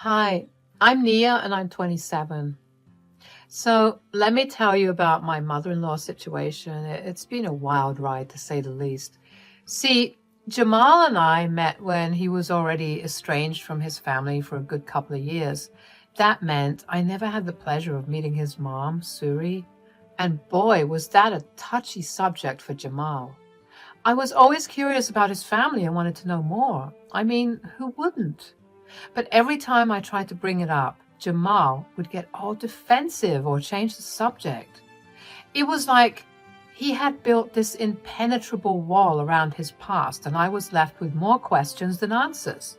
Hi, I'm Nia and I'm 27. So let me tell you about my mother-in-law situation. It's been a wild ride to say the least. See, Jamal and I met when he was already estranged from his family for a good couple of years. That meant I never had the pleasure of meeting his mom, Suri. And boy, was that a touchy subject for Jamal. I was always curious about his family and wanted to know more. I mean, who wouldn't? But every time I tried to bring it up, Jamal would get all defensive or change the subject. It was like he had built this impenetrable wall around his past, and I was left with more questions than answers.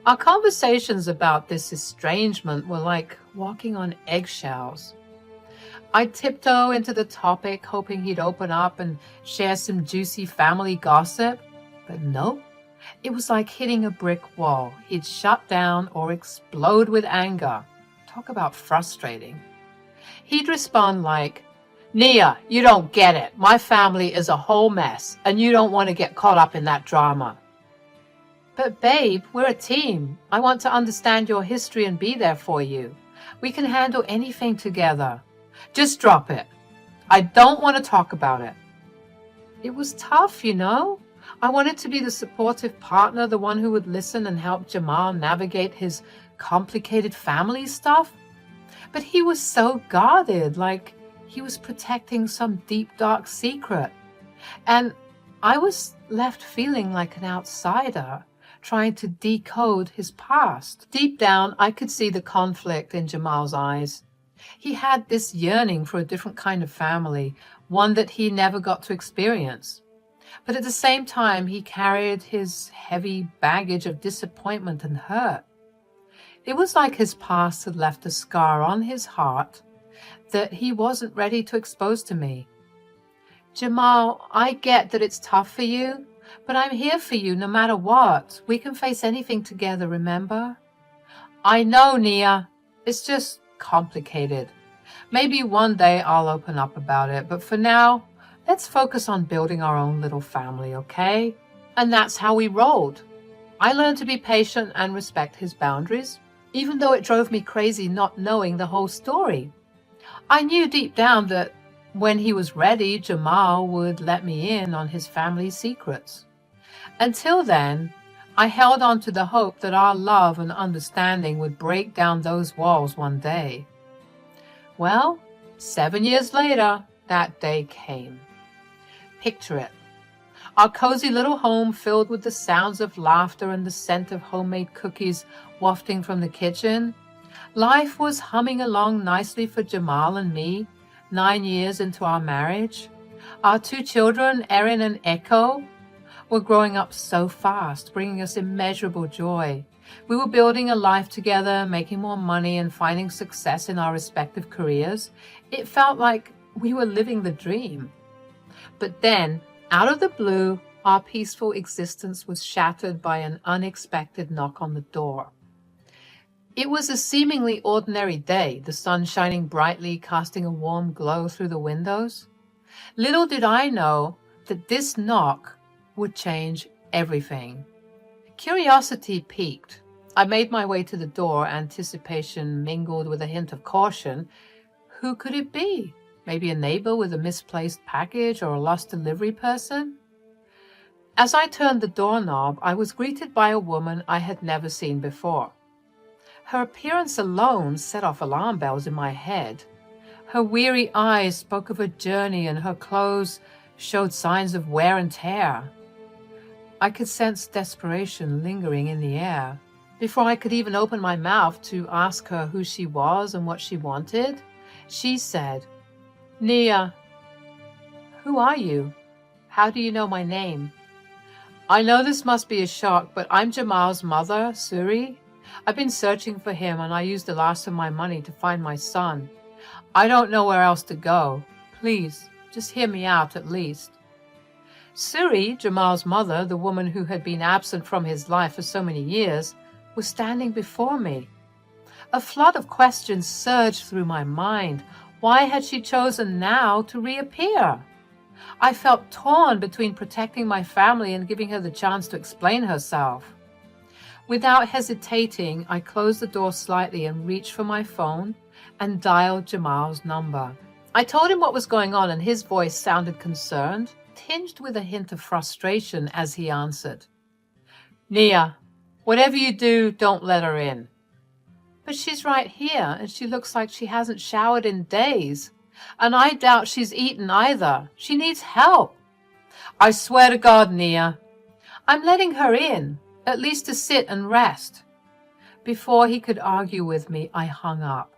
Our conversations about this estrangement were like walking on eggshells. I'd tiptoe into the topic, hoping he'd open up and share some juicy family gossip, but nope. It was like hitting a brick wall. He'd shut down or explode with anger. Talk about frustrating. He'd respond like, Nia, you don't get it. My family is a whole mess, and you don't want to get caught up in that drama. But babe, we're a team. I want to understand your history and be there for you. We can handle anything together. Just drop it. I don't want to talk about it. It was tough, you know? I wanted to be the supportive partner, the one who would listen and help Jamal navigate his complicated family stuff. But he was so guarded, like he was protecting some deep, dark secret. And I was left feeling like an outsider, trying to decode his past. Deep down, I could see the conflict in Jamal's eyes. He had this yearning for a different kind of family, one that he never got to experience. But at the same time, he carried his heavy baggage of disappointment and hurt. It was like his past had left a scar on his heart that he wasn't ready to expose to me. Jamal, I get that it's tough for you, but I'm here for you no matter what. We can face anything together, remember? I know, Nia. It's just complicated. Maybe one day I'll open up about it, but for now, let's focus on building our own little family, okay? And that's how we rolled. I learned to be patient and respect his boundaries, even though it drove me crazy not knowing the whole story. I knew deep down that when he was ready, Jamal would let me in on his family's secrets. Until then, I held on to the hope that our love and understanding would break down those walls one day. Well, 7 years later, that day came. Picture it. Our cozy little home filled with the sounds of laughter and the scent of homemade cookies wafting from the kitchen. Life was humming along nicely for Jamal and me, 9 years into our marriage. Our 2 children, Erin and Echo, were growing up so fast, bringing us immeasurable joy. We were building a life together, making more money and finding success in our respective careers. It felt like we were living the dream. But then, out of the blue, our peaceful existence was shattered by an unexpected knock on the door. It was a seemingly ordinary day, the sun shining brightly, casting a warm glow through the windows. Little did I know that this knock would change everything. Curiosity piqued. I made my way to the door, anticipation mingled with a hint of caution. Who could it be? Maybe a neighbor with a misplaced package or a lost delivery person? As I turned the doorknob, I was greeted by a woman I had never seen before. Her appearance alone set off alarm bells in my head. Her weary eyes spoke of a journey, and her clothes showed signs of wear and tear. I could sense desperation lingering in the air. Before I could even open my mouth to ask her who she was and what she wanted, she said, Nia, who are you? How do you know my name? I know this must be a shock, but I'm Jamal's mother, Suri. I've been searching for him, and I used the last of my money to find my son. I don't know where else to go. Please, just hear me out at least. Suri, Jamal's mother, the woman who had been absent from his life for so many years, was standing before me. A flood of questions surged through my mind. Why had she chosen now to reappear? I felt torn between protecting my family and giving her the chance to explain herself. Without hesitating, I closed the door slightly and reached for my phone and dialed Jamal's number. I told him what was going on, and his voice sounded concerned, tinged with a hint of frustration as he answered. Nia, whatever you do, don't let her in. But she's right here, and she looks like she hasn't showered in days. And I doubt she's eaten either. She needs help. I swear to God, Nia, I'm letting her in, at least to sit and rest. Before he could argue with me, I hung up.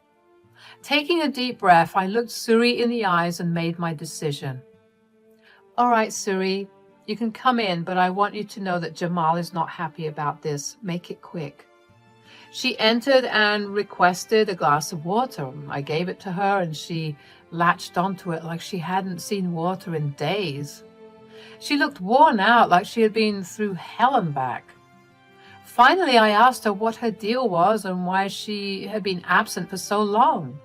Taking a deep breath, I looked Suri in the eyes and made my decision. All right, Suri, you can come in, but I want you to know that Jamal is not happy about this. Make it quick. She entered and requested a glass of water. I gave it to her, and she latched onto it like she hadn't seen water in days. She looked worn out, like she had been through hell and back. Finally, I asked her what her deal was and why she had been absent for so long.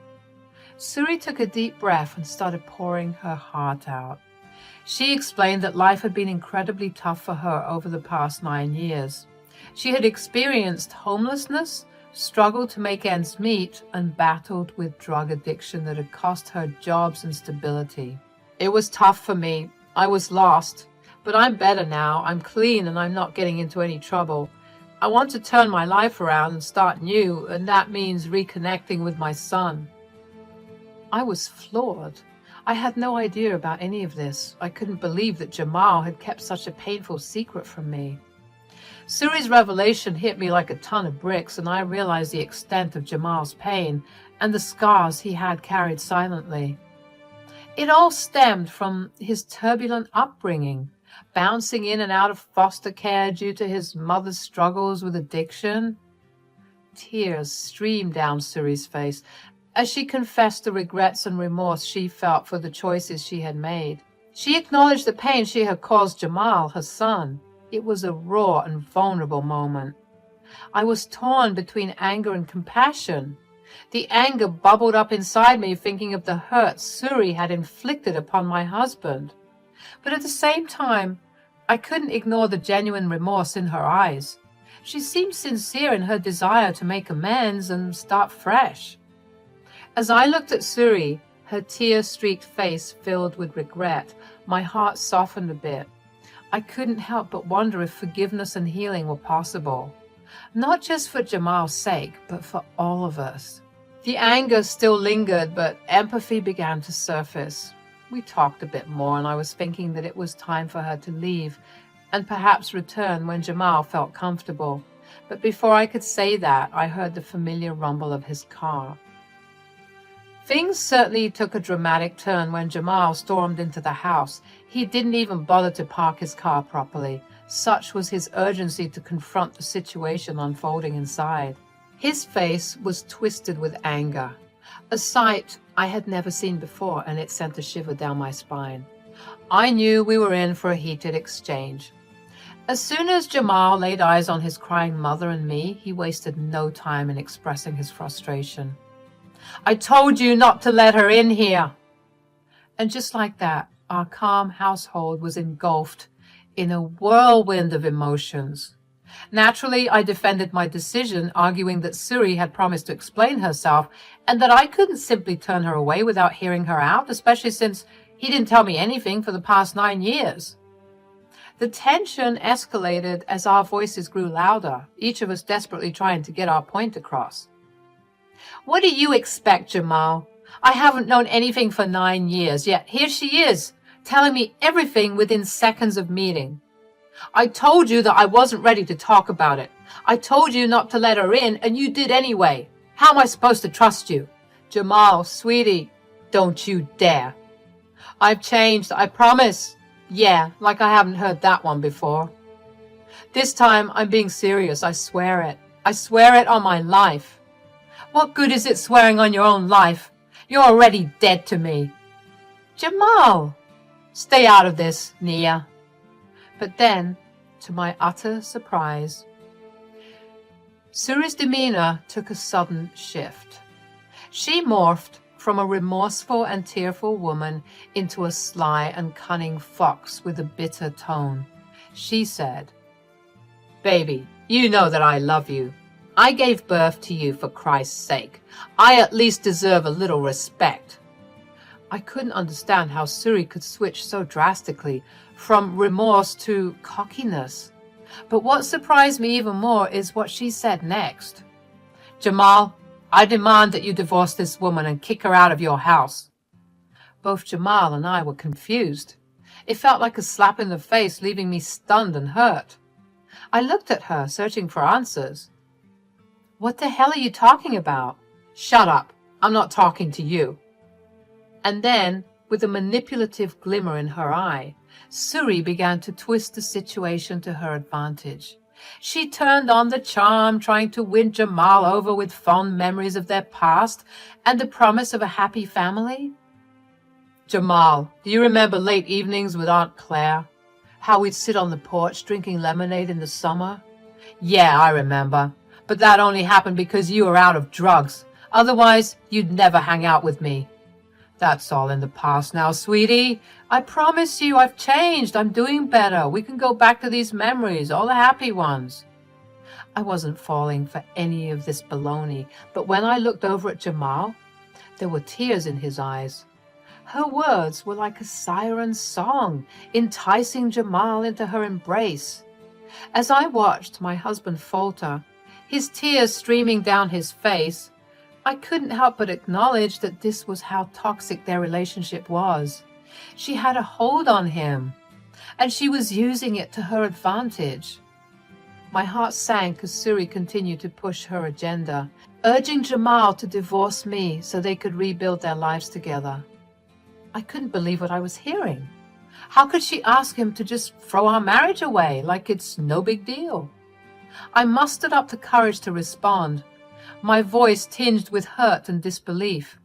Suri took a deep breath and started pouring her heart out. She explained that life had been incredibly tough for her over the past 9 years. She had experienced homelessness, struggled to make ends meet, and battled with drug addiction that had cost her jobs and stability. It was tough for me. I was lost, but I'm better now. I'm clean and I'm not getting into any trouble. I want to turn my life around and start new, and that means reconnecting with my son. I was floored. I had no idea about any of this. I couldn't believe that Jamal had kept such a painful secret from me. Suri's revelation hit me like a ton of bricks, and I realized the extent of Jamal's pain and the scars he had carried silently. It all stemmed from his turbulent upbringing, bouncing in and out of foster care due to his mother's struggles with addiction. Tears streamed down Suri's face as she confessed the regrets and remorse she felt for the choices she had made. She acknowledged the pain she had caused Jamal, her son. It was a raw and vulnerable moment. I was torn between anger and compassion. The anger bubbled up inside me, thinking of the hurt Suri had inflicted upon my husband. But at the same time, I couldn't ignore the genuine remorse in her eyes. She seemed sincere in her desire to make amends and start fresh. As I looked at Suri, her tear-streaked face filled with regret, my heart softened a bit. I couldn't help but wonder if forgiveness and healing were possible. Not just for Jamal's sake, but for all of us. The anger still lingered, but empathy began to surface. We talked a bit more, and I was thinking that it was time for her to leave and perhaps return when Jamal felt comfortable. But before I could say that, I heard the familiar rumble of his car. Things certainly took a dramatic turn when Jamal stormed into the house. He didn't even bother to park his car properly. Such was his urgency to confront the situation unfolding inside. His face was twisted with anger, a sight I had never seen before, and it sent a shiver down my spine. I knew we were in for a heated exchange. As soon as Jamal laid eyes on his crying mother and me, he wasted no time in expressing his frustration. I told you not to let her in here. And just like that, our calm household was engulfed in a whirlwind of emotions. Naturally, I defended my decision, arguing that Suri had promised to explain herself and that I couldn't simply turn her away without hearing her out, especially since he didn't tell me anything for the past 9 years. The tension escalated as our voices grew louder, each of us desperately trying to get our point across. What do you expect, Jamal? I haven't known anything for 9 years, yet here she is, telling me everything within seconds of meeting. I told you that I wasn't ready to talk about it. I told you not to let her in, and you did anyway. How am I supposed to trust you? Jamal, sweetie, don't you dare. I've changed, I promise. Yeah, like I haven't heard that one before. This time I'm being serious, I swear it. I swear it on my life. What good is it swearing on your own life? You're already dead to me. Jamal! Stay out of this, Nia. But then, to my utter surprise, Suri's demeanor took a sudden shift. She morphed from a remorseful and tearful woman into a sly and cunning fox with a bitter tone. She said, Baby, You know that I love you. I gave birth to you for Christ's sake. I at least deserve a little respect. I couldn't understand how Suri could switch so drastically from remorse to cockiness. But what surprised me even more is what she said next. Jamal, I demand that you divorce this woman and kick her out of your house. Both Jamal and I were confused. It felt like a slap in the face, leaving me stunned and hurt. I looked at her, searching for answers. What the hell are you talking about? Shut up. I'm not talking to you. And then, with a manipulative glimmer in her eye, Suri began to twist the situation to her advantage. She turned on the charm, trying to win Jamal over with fond memories of their past and the promise of a happy family. Jamal, do you remember late evenings with Aunt Claire? How we'd sit on the porch drinking lemonade in the summer? Yeah, I remember. But that only happened because you were out of drugs. Otherwise, you'd never hang out with me. That's all in the past now, sweetie. I promise you I've changed. I'm doing better. We can go back to these memories, all the happy ones. I wasn't falling for any of this baloney, but when I looked over at Jamal, there were tears in his eyes. Her words were like a siren's song, enticing Jamal into her embrace. As I watched my husband falter, his tears streaming down his face, I couldn't help but acknowledge that this was how toxic their relationship was. She had a hold on him, and she was using it to her advantage. My heart sank as Suri continued to push her agenda, urging Jamal to divorce me so they could rebuild their lives together. I couldn't believe what I was hearing. How could she ask him to just throw our marriage away like it's no big deal? I mustered up the courage to respond, my voice tinged with hurt and disbelief.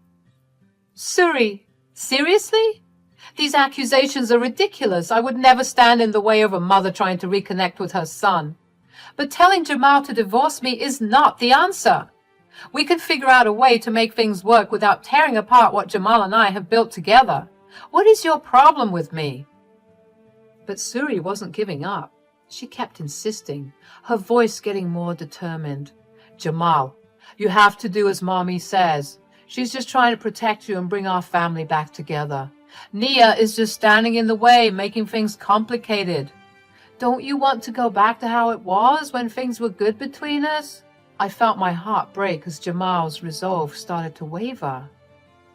Suri, seriously? These accusations are ridiculous. I would never stand in the way of a mother trying to reconnect with her son. But telling Jamal to divorce me is not the answer. We can figure out a way to make things work without tearing apart what Jamal and I have built together. What is your problem with me? But Suri wasn't giving up. She kept insisting, her voice getting more determined. Jamal, you have to do as Mommy says. She's just trying to protect you and bring our family back together. Nia is just standing in the way, making things complicated. Don't you want to go back to how it was when things were good between us? I felt my heart break as Jamal's resolve started to waver.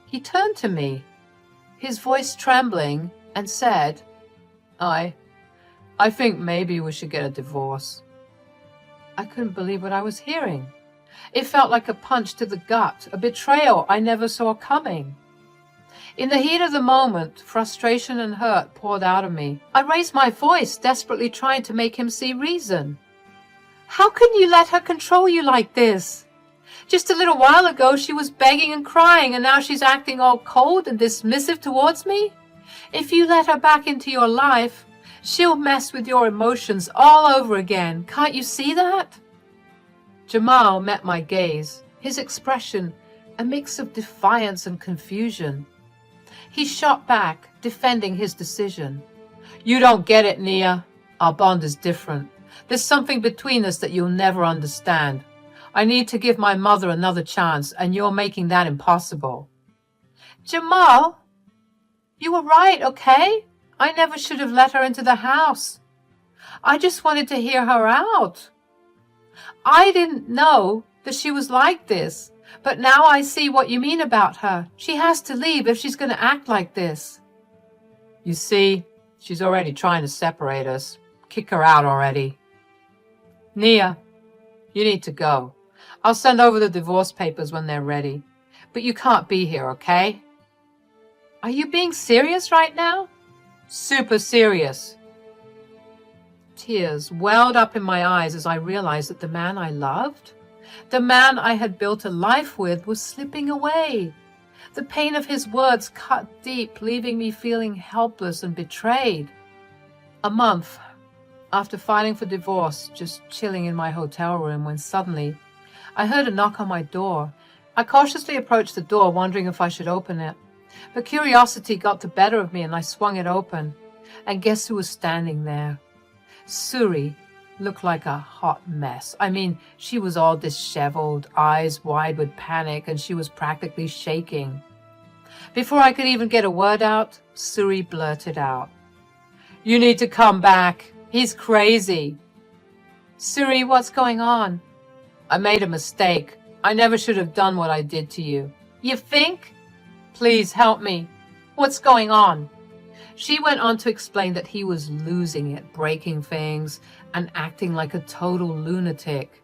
He turned to me, his voice trembling, and said, I think maybe we should get a divorce. I couldn't believe what I was hearing. It felt like a punch to the gut, a betrayal I never saw coming. In the heat of the moment, frustration and hurt poured out of me. I raised my voice, desperately trying to make him see reason. How can you let her control you like this? Just a little while ago, she was begging and crying, and now she's acting all cold and dismissive towards me? If you let her back into your life, she'll mess with your emotions all over again. Can't you see that? Jamal met my gaze, his expression a mix of defiance and confusion. He shot back, defending his decision. You don't get it, Nia. Our bond is different. There's something between us that you'll never understand. I need to give my mother another chance, and you're making that impossible. Jamal, you were right, okay? I never should have let her into the house. I just wanted to hear her out. I didn't know that she was like this, but now I see what you mean about her. She has to leave if she's going to act like this. You see, she's already trying to separate us. Kick her out already. Nia, you need to go. I'll send over the divorce papers when they're ready. But you can't be here, okay? Are you being serious right now? Super serious. Tears welled up in my eyes as I realized that the man I loved, the man I had built a life with, was slipping away. The pain of his words cut deep, leaving me feeling helpless and betrayed. A month after filing for divorce, just chilling in my hotel room, when suddenly I heard a knock on my door. I cautiously approached the door, wondering if I should open it. But curiosity got the better of me, and I swung it open. And guess who was standing there? Suri, looked like a hot mess. I mean, she was all disheveled, eyes wide with panic, and she was practically shaking. Before I could even get a word out, Suri blurted out, "You need to come back. He's crazy." "Suri, what's going on?" "I made a mistake. I never should have done what I did to you." "You think?" "Please help me. What's going on?" She went on to explain that he was losing it, breaking things, and acting like a total lunatic.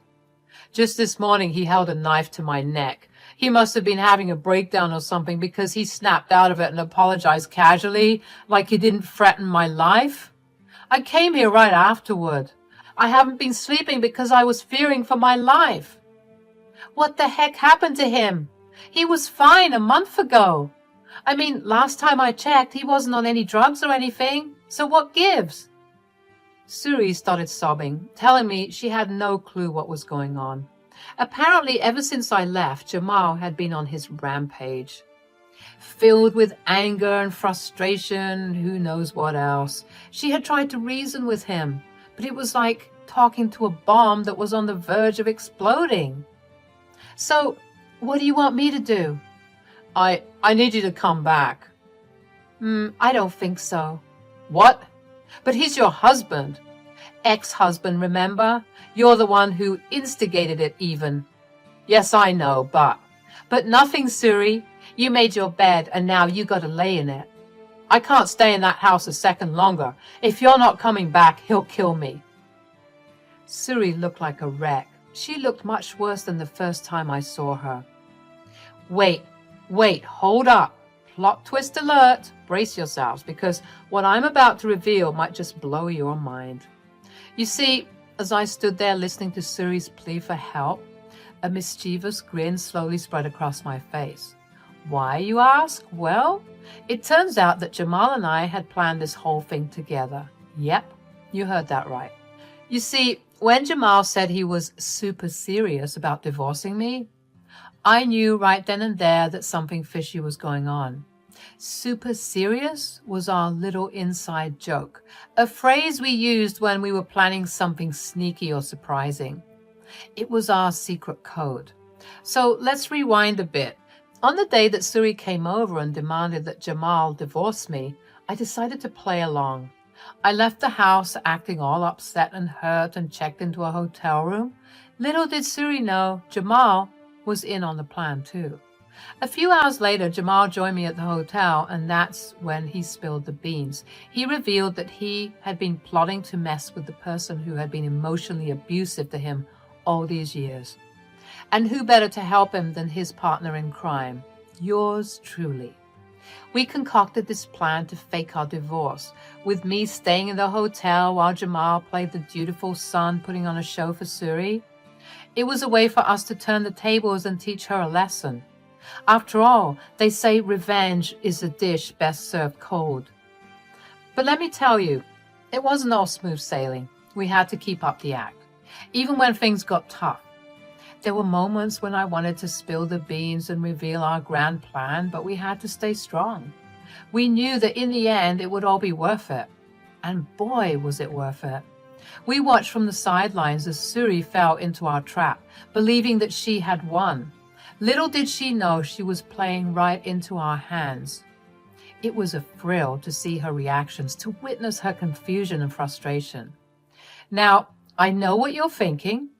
"Just this morning he held a knife to my neck. He must have been having a breakdown or something because he snapped out of it and apologized casually, like he didn't threaten my life. I came here right afterward. I haven't been sleeping because I was fearing for my life." "What the heck happened to him? He was fine a month ago. I mean, last time I checked, he wasn't on any drugs or anything. So what gives?" Suri started sobbing, telling me she had no clue what was going on. Apparently, ever since I left, Jamal had been on his rampage. Filled with anger and frustration, who knows what else. She had tried to reason with him, but it was like talking to a bomb that was on the verge of exploding. "So, what do you want me to do?" I need you to come back." I don't think so." "What? But he's your husband." "Ex-husband, remember? You're the one who instigated it even." "Yes, I know, but nothing, Suri. You made your bed and now you gotta lay in it. I can't stay in that house a second longer. If you're not coming back, he'll kill me." Suri looked like a wreck. She looked much worse than the first time I saw her. Wait, hold up. Plot twist alert. Brace yourselves, because what I'm about to reveal might just blow your mind. You see, as I stood there listening to Suri's plea for help, a mischievous grin slowly spread across my face. Why, you ask? Well, it turns out that Jamal and I had planned this whole thing together. Yep, you heard that right. You see, when Jamal said he was super serious about divorcing me, I knew right then and there that something fishy was going on. Super serious was our little inside joke, a phrase we used when we were planning something sneaky or surprising. It was our secret code. So let's rewind a bit. On the day that Suri came over and demanded that Jamal divorce me, I decided to play along. I left the house acting all upset and hurt and checked into a hotel room. Little did Suri know Jamal was in on the plan too. A few hours later, Jamal joined me at the hotel, and that's when he spilled the beans. He revealed that he had been plotting to mess with the person who had been emotionally abusive to him all these years. And who better to help him than his partner in crime, yours truly. We concocted this plan to fake our divorce, with me staying in the hotel while Jamal played the dutiful son putting on a show for Suri. It was a way for us to turn the tables and teach her a lesson. After all, they say revenge is a dish best served cold. But let me tell you, it wasn't all smooth sailing. We had to keep up the act, even when things got tough. There were moments when I wanted to spill the beans and reveal our grand plan, but we had to stay strong. We knew that in the end it would all be worth it. And boy, was it worth it. We watched from the sidelines as Suri fell into our trap, believing that she had won. Little did she know she was playing right into our hands. It was a thrill to see her reactions, to witness her confusion and frustration. Now, I know what you're thinking.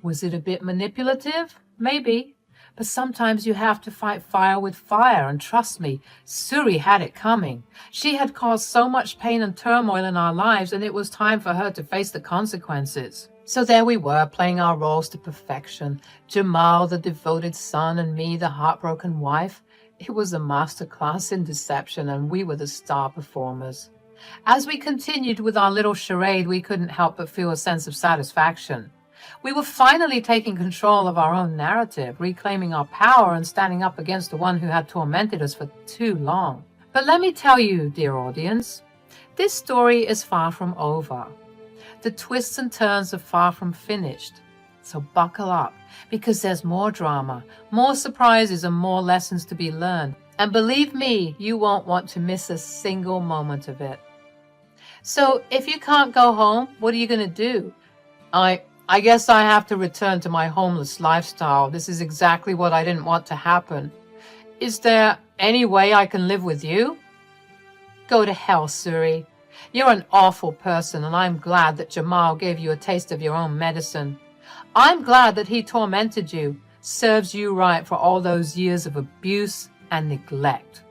Was it a bit manipulative? Maybe. But sometimes you have to fight fire with fire, and trust me, Suri had it coming. She had caused so much pain and turmoil in our lives, and it was time for her to face the consequences. So there we were, playing our roles to perfection. Jamal, the devoted son, and me, the heartbroken wife. It was a masterclass in deception, and we were the star performers. As we continued with our little charade, we couldn't help but feel a sense of satisfaction. We were finally taking control of our own narrative, reclaiming our power and standing up against the one who had tormented us for too long. But let me tell you, dear audience, this story is far from over. The twists and turns are far from finished. So buckle up, because there's more drama, more surprises, and more lessons to be learned. And believe me, you won't want to miss a single moment of it. So if you can't go home, what are you going to do? I guess I have to return to my homeless lifestyle. This is exactly what I didn't want to happen. Is there any way I can live with you? Go to hell, Suri. You're an awful person, and I'm glad that Jamal gave you a taste of your own medicine. I'm glad that he tormented you. Serves you right for all those years of abuse and neglect.